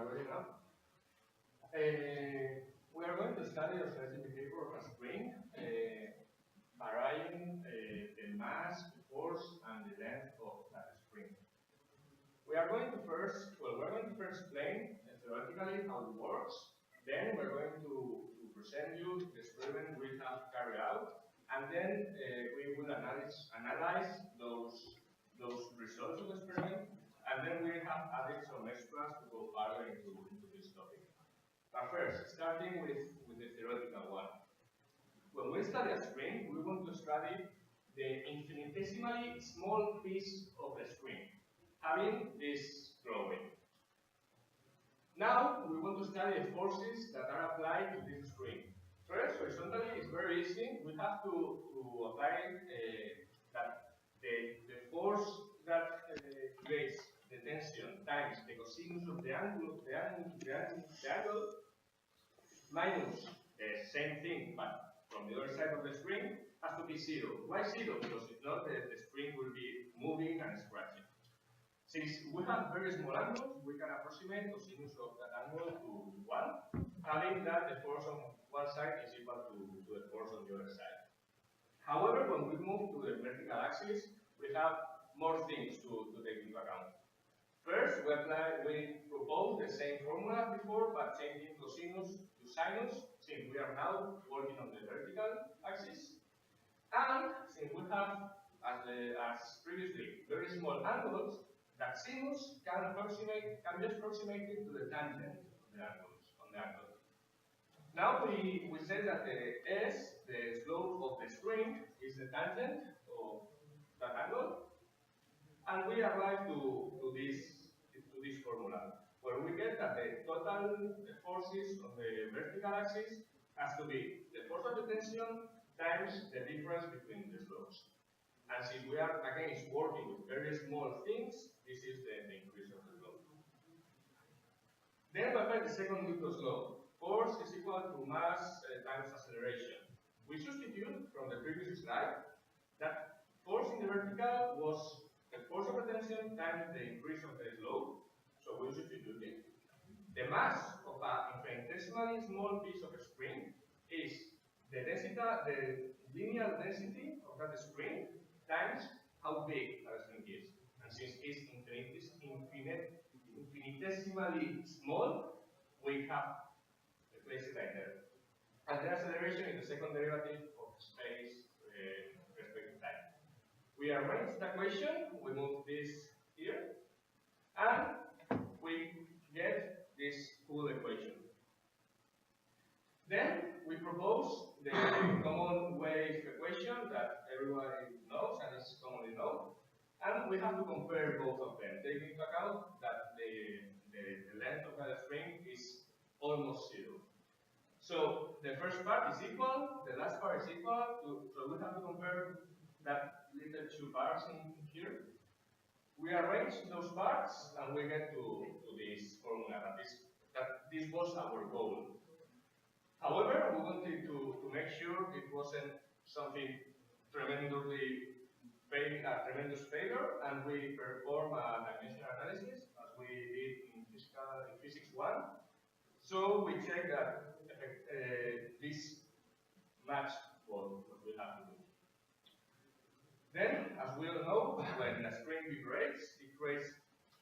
are ready now. We are going to study the oscillating behavior of a spring, varying the mass, the force, and the length of that spring. We are going to first explain theoretically how it works. Then we're going to present you the experiment we have carried out, and then we will analyze those results of the experiment, and then we have added some extras to go further into this topic. But first, starting with the theoretical one. When we study a spring, we want to study the infinitesimally small piece of the spring, having this drawing. Now, we want to study the forces that are applied to this spring. First, horizontally, it's very easy. We have to apply that the force that creates the tension times the cosinus of the angle minus the same thing, but from the other side of the spring, has to be 0. Why 0? Because if not, the spring will be moving and scratching. Since we have very small angles, we can approximate cosinus of that angle to 1, having that the force on one side is equal to the force on the other side. However, when we move to the vertical axis, we have more things to take into account. First, we propose the same formula before, but changing cosinus to sinus, since we are now working on the vertical axis. And since we have, as previously, very small angles, that sinus can be approximated to the tangent of the angle. Now we say that the S, the slope of the spring, is the tangent of that angle, and we arrive to this formula, where we get that the total forces on the vertical axis has to be the force of the tension times the difference between the slopes. And since we are again working with very small things, this is the increase of the slope. Then we apply the second Newton's law. Force is equal to mass times acceleration. We substitute from the previous slide that force in the vertical was the force of the tension times the increase of the slope. So we substitute it. The mass of an infinitesimally small piece of a spring is the linear density of that spring times how big that spring is. And since it's infinitesimally small, we have to place it like that. And the acceleration is the second derivative of space respect to time. We arrange the equation, we move this here, and we get this full equation. Then we propose the common wave equation that everybody knows and is commonly known, and we have to compare both of them, taking into account that the length of the spring is almost 0. So the first part is equal, the last part is equal, so we have to compare that little two parts in here. We arrange those parts and we get to this formula, that this was our goal. However, we wanted to make sure it wasn't something tremendously tremendous failure, and we perform a dimensional analysis as we did in physics 1. So we check that this matched what we have to do. Then, as we all know, when a spring vibrates, it creates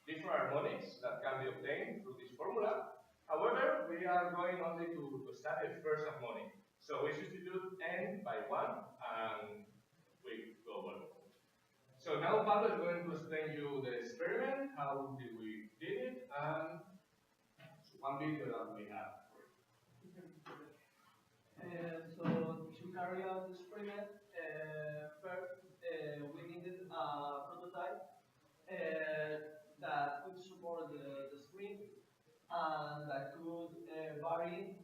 different harmonics that can be obtained through this formula. However, we are going only to study the first harmonic. So we substitute n by 1 and we go on. So now Pablo is going to explain you the experiment, how did we did it, and one video that we have. So to carry out the experiment, first we needed a prototype that could support the spring and that could vary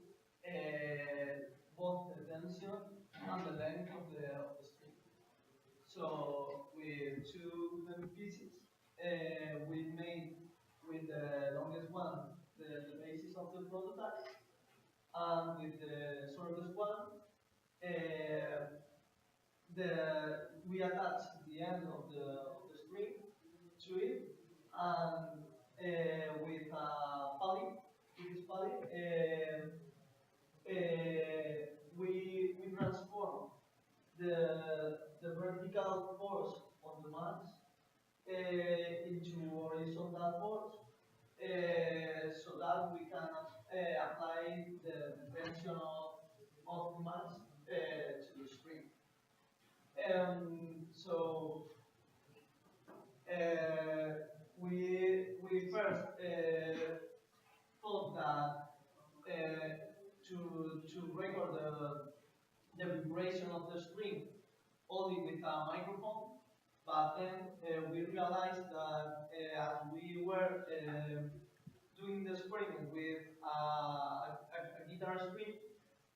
both the tension and the length of the spring. So with two different pieces, we made with the longest one the basis of the prototype, and with the shortest one, we attached the end of the spring to it, and with a pulley that, we can apply the dimension of mass to the string. So we first thought that to record the vibration of the string only with a microphone, but then we realized that as we were doing the experiment with a guitar string,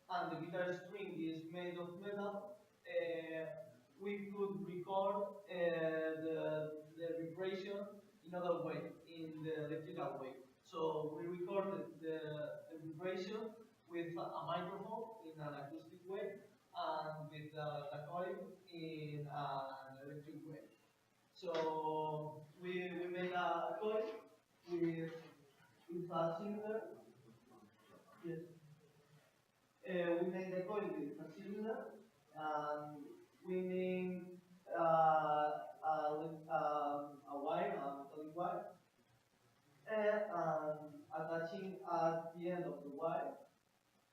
and the guitar string is made of metal, we could record the vibration in other way, in the electrical way. So we recorded the vibration with a microphone in an acoustic way, and with the coil in an electric way. So we made a coil with a cylinder. Yes. We made a coil with a cylinder, and we made a wire, a metallic wire, and attaching at the end of the wire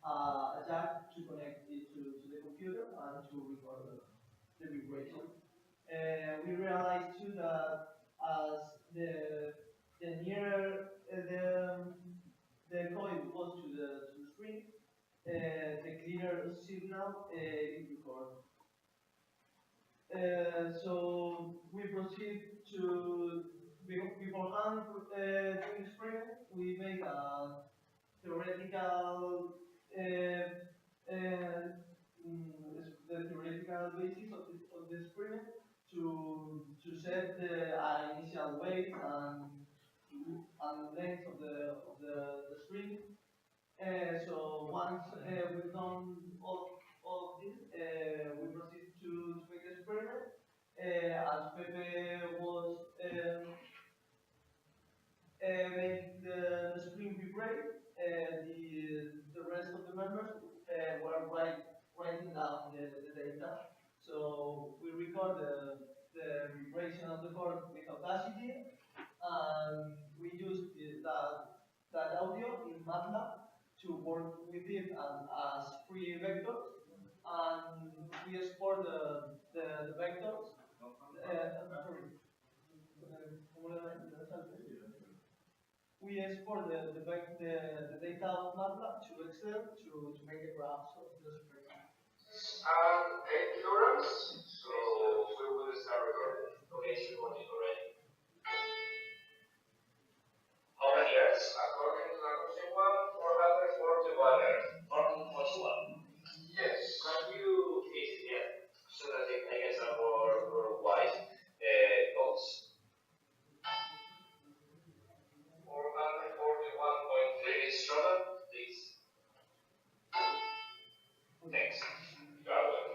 a jack to connect it to the computer and to record the vibration. We realized too that as the nearer the coil was to the string, the clearer signal it records. So we proceed to, beforehand doing experiment, we made a theoretical the theoretical basis of the experiment to set the initial weight and length of the string. So once we've done all of this, we proceed to make the experiment. As Pepe was make the string vibrate, the rest of the members were writing down the data. So we record the vibration of the chord with Audacity, and we use that audio in MATLAB to work with it as free vectors, and we export the vectors. We export the data of MATLAB to Excel to make the graphs of the spread. And 8 kilograms, so we will start recording. Okay, it's recording already. How many years? According to the question one, 441 years. 441? Yes. Can you please, so that I get some more wide notes? 441.3 instrument, please. Thanks. You are welcome.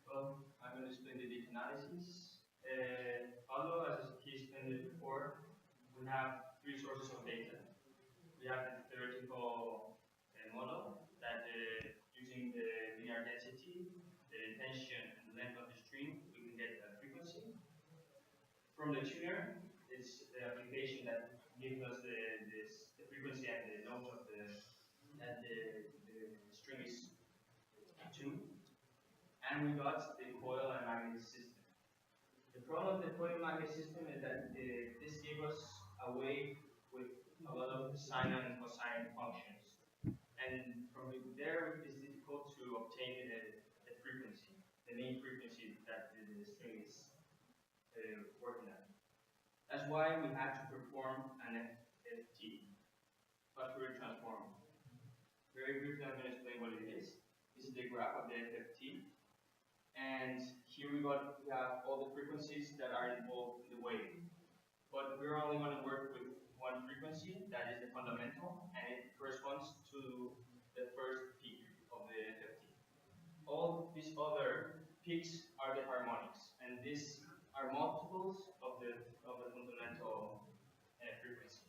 Well, I'm going to explain the data analysis. Although, as he explained it before, we have three sources of data. We have the theoretical model that using the linear density, the tension, and the length of the string, we can get a frequency. From the tuner, it's the application that gives us the frequency and the note of the string is tuned. And we got the coil and magnet system. The problem of the coil magnet system is that this gave us a way with a lot of sine and cosine functions. And from there, it's difficult to obtain the frequency, the main frequency that the string is working at. That's why we had to perform an FT, Fourier transform. Very briefly, I'm going to explain what it is. This is the graph of the FT. And here we have all the frequencies that are involved in the wave. But we're only going to work with one frequency, that is the fundamental, and it corresponds to the first peak of the FT. All these other peaks are the harmonics, and these are multiples of the fundamental frequency.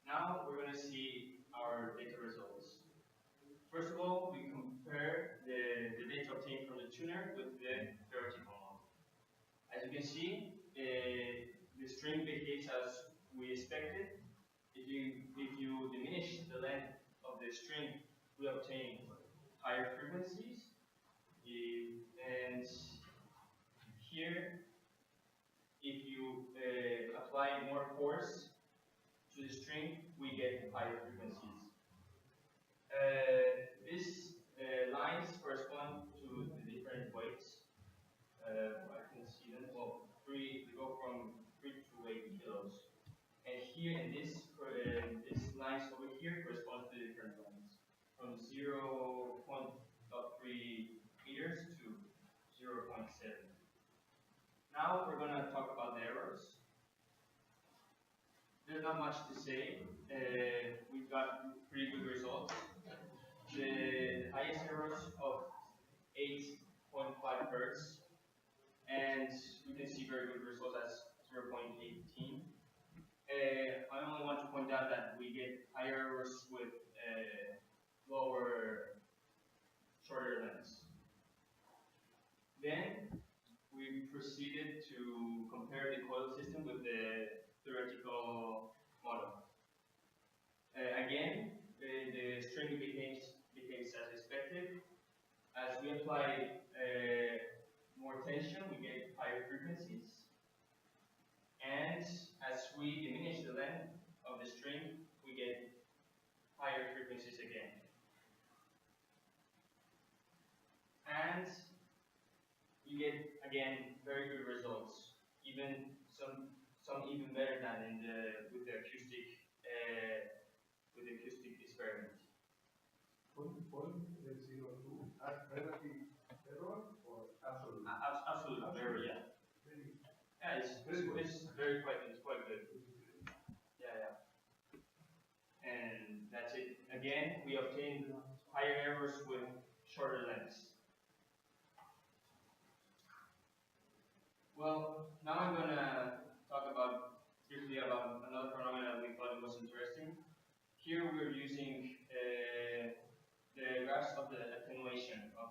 Now we're going to see our data results. First of all, we compare the data obtained from the tuner with the theoretical model. As you can see, the string behaves as we expected. If you diminish the length of the string, we obtain higher frequencies. And here, if you apply more force to the string, we get higher frequencies. These lines correspond to the different weights. I can see them. Well, they go from 3 to 8 kilos. And here in this lines over here correspond to different lines, from 0.3 meters to 0.7. Now we're going to talk about the errors. There's not much to say. We've got pretty good results. The highest errors of 8.5 hertz, and we can see very good results as 0.18. I only want to point out that we get higher errors with shorter lengths. Then we proceeded to compare the coil system with the theoretical model. Again, the string behaves as expected. As we apply more tension, we get higher frequencies. And as we diminish the length of the string, we get higher frequencies again. And you get, again, very good results, even some even better than with the acoustic experiment. As relative error or absolute? Absolute error, yeah. Yeah, it's very quite good. Yeah. And that's it. Again, we obtained higher errors with shorter lengths. Well, now I'm gonna talk briefly about another phenomenon we thought it was interesting. Here we're using the graphs of the attenuation of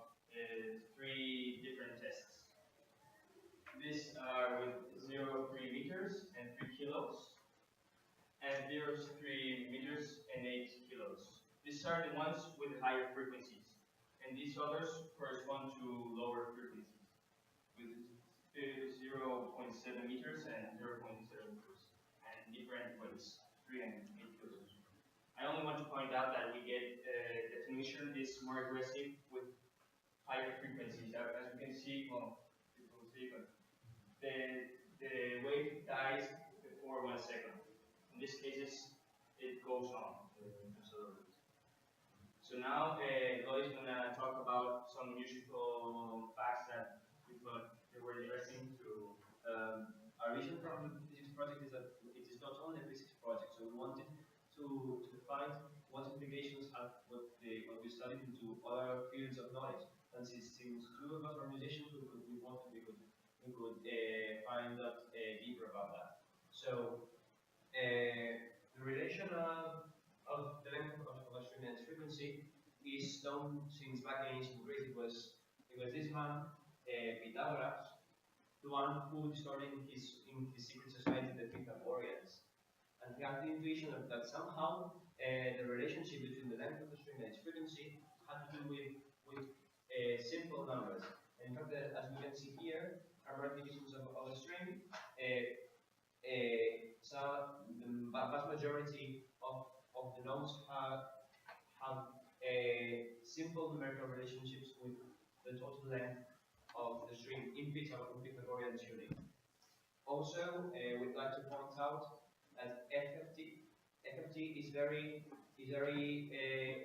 3 different tests. These are with 0, 3 meters and 3 kilos, and 0, 3 meters and 8 kilos. These are the ones with higher frequencies, and these others correspond to lower frequencies, with 0.7 meters and 0.7 meters, and different weights, 3 and 8 kilos. I only want to point out that we get the attenuation is more aggressive with higher frequencies. As you can see, well, you can see, but the wave dies before 1 second. In these cases, it goes on. So now, Lloyd is going to talk about some musical facts that we thought they were interesting to. Our vision from the physics project is that it is not only a physics project, so we wanted to find what implications have what we studied into other fields of knowledge. And since 2 of us are musicians, we could find out deeper about that. So the relation of the length of a string and its frequency is known since back in ancient Greece. It was this man, Pythagoras, the one who discovered in his secret society the Pythagoreans. And he had the intuition that somehow the relationship between the length of the string and its frequency had to do with simple numbers. And in fact, as we can see here, harmonic divisions of a string, so the vast majority of the notes have simple numerical relationships with the total length of the string in Pythagorean tuning. Also, we'd like to point out that FFT is very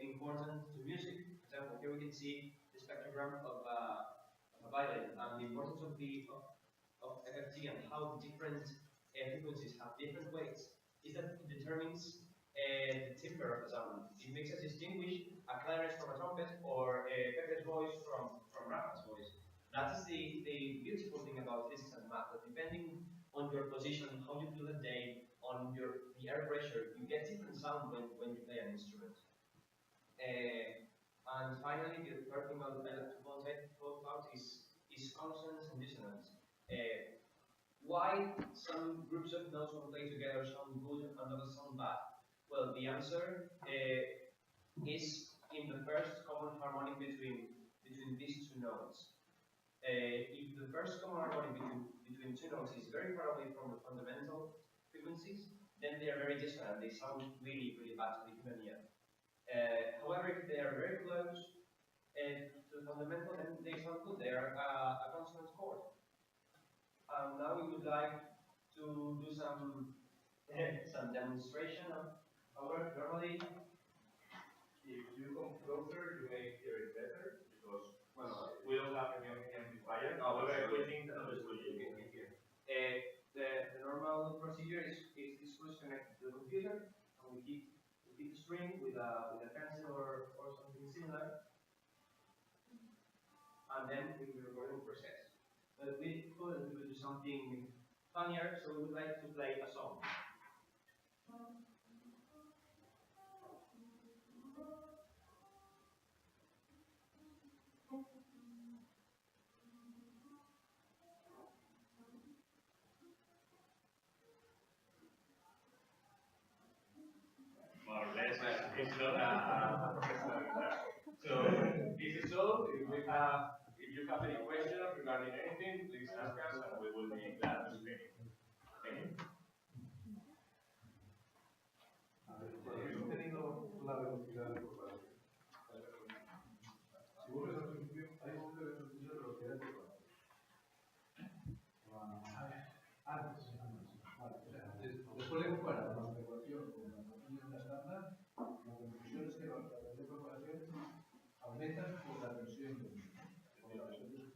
important to music. For example, here we can see the spectrogram of a violin, and the importance of FFT and how different frequencies have different weights is that it determines the timbre of the sound. It makes us distinguish a clarinet from a trumpet or a Pepe's voice from Rafa's voice. That is the beautiful thing about physics and math, that depending on your position, how you feel the day, on the air pressure, you get different sound when you play an instrument. And finally, the third thing I would like to point out is consonance and dissonance. why some groups of notes when played together sound good and others sound bad? Well, the answer is in the first common harmonic between these two notes. If the first common harmonic between two notes is very far away from the fundamental frequencies, then they are very dissonant. They sound really, really bad to the human ear. However, if they are very close to the fundamental, then they sound good. They are a consonant chord. Now we would like to do some demonstration of our normally. If you come closer, you may hear it better because we don't have any amplifier. However, we think that you can hear. The normal procedure is this was connected to the computer, and we hit the string with a pencil or something similar, and then we will record the process. But we could do something funnier, so we would like to play a song. More or less, it's not a professional guitar. So this is all. If you have any questions regarding anything, please ask us, and we will be glad to explain it. Thank you. Hemos tenido la velocidad de propagación. Si vuelves al principio, hay un ejercicio de velocidad de propagación. Antes. Después de comparar la ecuación con la ecuación estándar, la conclusión es que la velocidad de propagación aumenta por la tensión del mismo.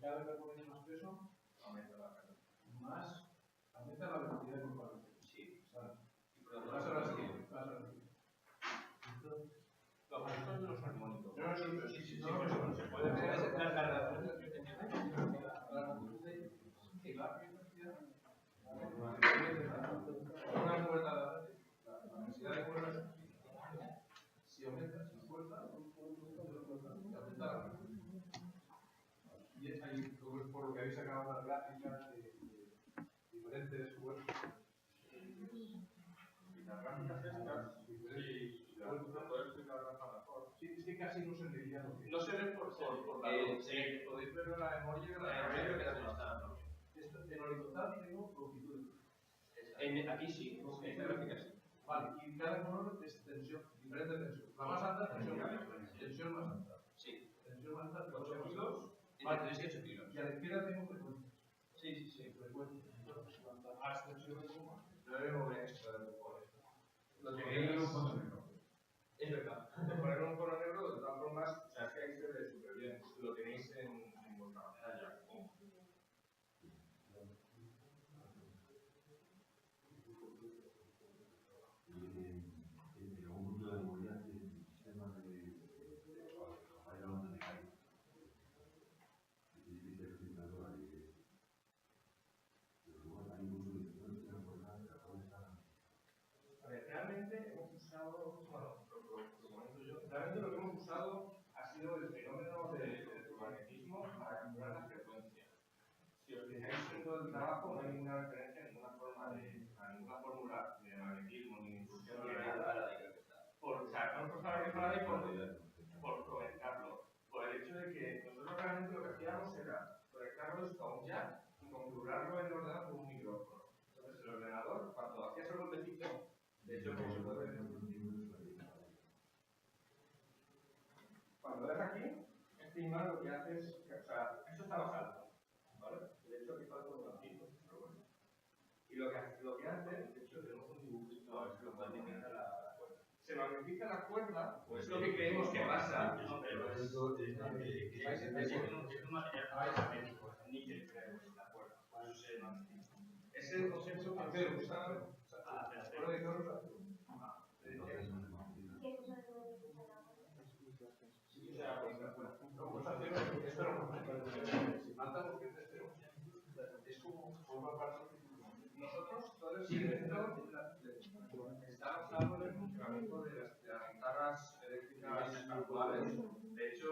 Cada vez que pones más peso, aumenta la carga. Más, aumenta la velocidad de propagación. Sí. O sea, pasa a la siguiente, pasa a la siguiente. Estos de los armónicos. No, sí, no, se puede hacer. Una cuerda, la densidad de cuerdas, si aumenta, si fuerza, aumenta la frecuencia. Y ahí, por lo que habéis sacado las gráficas de diferentes fuerzas. Y las gráficas estas, sí, la puedo explicar mejor. Sí, es que casi no se veía lo que. No se ve por la luz. Podéis ver en la memoria que la está. En horizontal tengo longitud. Aquí sí, en la gráfica sí. Vale, y cada color es tensión, diferente tensión. La más alta, tensión más alta. Sí. Tensión más alta, 8 kilos. Vale, 3 y 8 kilos. Y a la izquierda tengo frecuencias. Sí. Frecuencias. Cuanta más tensión tengo, no debo ver esto de por esto. Lo tenéis un fondo negro. Es verdad. Poner un fondo negro, de todas formas, o sea, es que ahí se ve súper bien. Lo tenéis en vuestra pantalla. A ver, realmente hemos usado, bueno, lo comento yo, realmente lo que hemos usado ha sido el fenómeno del electromagnetismo para calcular la frecuencia. Si os fijáis en todo el trabajo, no hay ninguna referencia a ninguna fórmula de magnetismo ni de impulsión ni de nada. O sea, no hemos usado por comentarlo. Por el hecho de que nosotros realmente lo que hacíamos era conectarlo esto a un jack y configurarlo en el ordenador con un micrófono. Entonces el ordenador, cuando hacías el golpecito, de hecho, como se puede ver, cuando ves aquí, este imán lo que hace es, o sea, esto está más alto, ¿vale? De hecho, aquí falta un blanquito, pero bueno. Y lo que hace, de hecho, tenemos un dibujito, es que lo magnifica la cuerda. Se magnifica la cuerda, pues es lo que creemos que pasa, pero es un material níquel, creo, la cuerda, por eso se magnifica. Es el concepto que se usa. Nosotros, todo el siguiente, estamos hablando del funcionamiento de las guitarras eléctricas actuales. De hecho,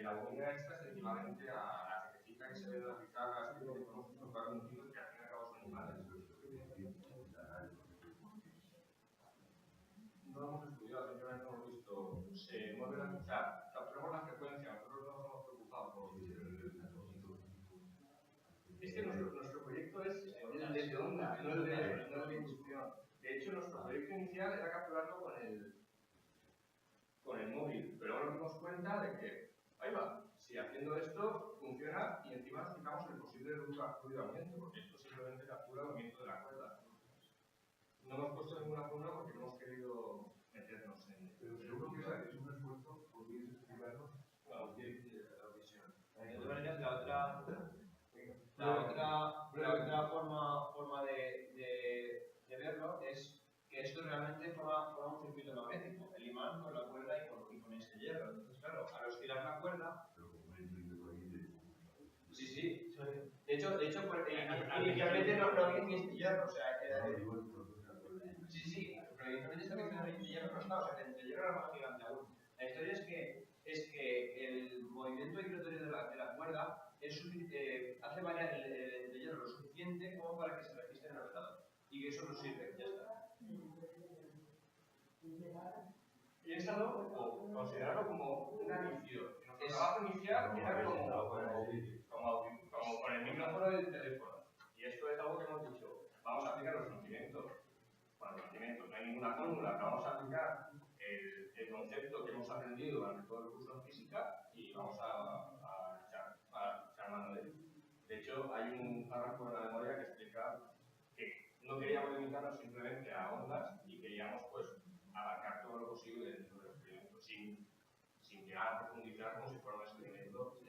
la bobina esta es equivalente a la tececita que se ve en las guitarras que podemos tocar un tiro que al fin y al cabo son animales. No lo hemos estudiado, simplemente hemos visto, se mueve la, o sea, capturamos la frecuencia, nosotros no nos hemos preocupado por... Es que nuestro proyecto es el de onda, no el de inducción. De hecho, nuestro proyecto inicial era capturarlo con el móvil, pero ahora nos dimos cuenta de que, ahí va, si haciendo esto funciona y encima nos quitamos el posible ruidamiento, porque esto simplemente captura el movimiento de la cuerda. No hemos puesto ninguna fórmula porque no hemos querido meternos en... Pero seguro que es un esfuerzo, podríais explicarnos la visión. De todas maneras, la otra forma de verlo es que esto realmente forma un circuito magnético, el imán con la cuerda y con este hierro. Entonces, claro, al estirar la cuerda... Sí. De hecho inicialmente no había ni este hierro, o sea, era... Sí, pero inicialmente esta vez el hierro no estaba, o sea, el hierro era más gigante aún. La historia es que el movimiento giratorio de la cuerda hace variar el hierro lo suficiente como para que se registre en el ordenador. Y que eso nos sirve, ya está. Piénsalo o considerarlo como una adición. Nuestro trabajo inicial era como con el micrófono del teléfono. Y esto es algo que hemos dicho. Vamos a aplicar los conocimientos. Bueno, conocimientos, no hay ninguna fórmula. Vamos a aplicar el concepto que hemos aprendido durante todo el curso en física y vamos a echar mano de él. De hecho, hay un párrafo en la memoria que explica que no queríamos limitarnos simplemente a ondas y queríamos pues abarcar todo lo posible dentro del experimento sin llegar a profundizar como si fuera un experimento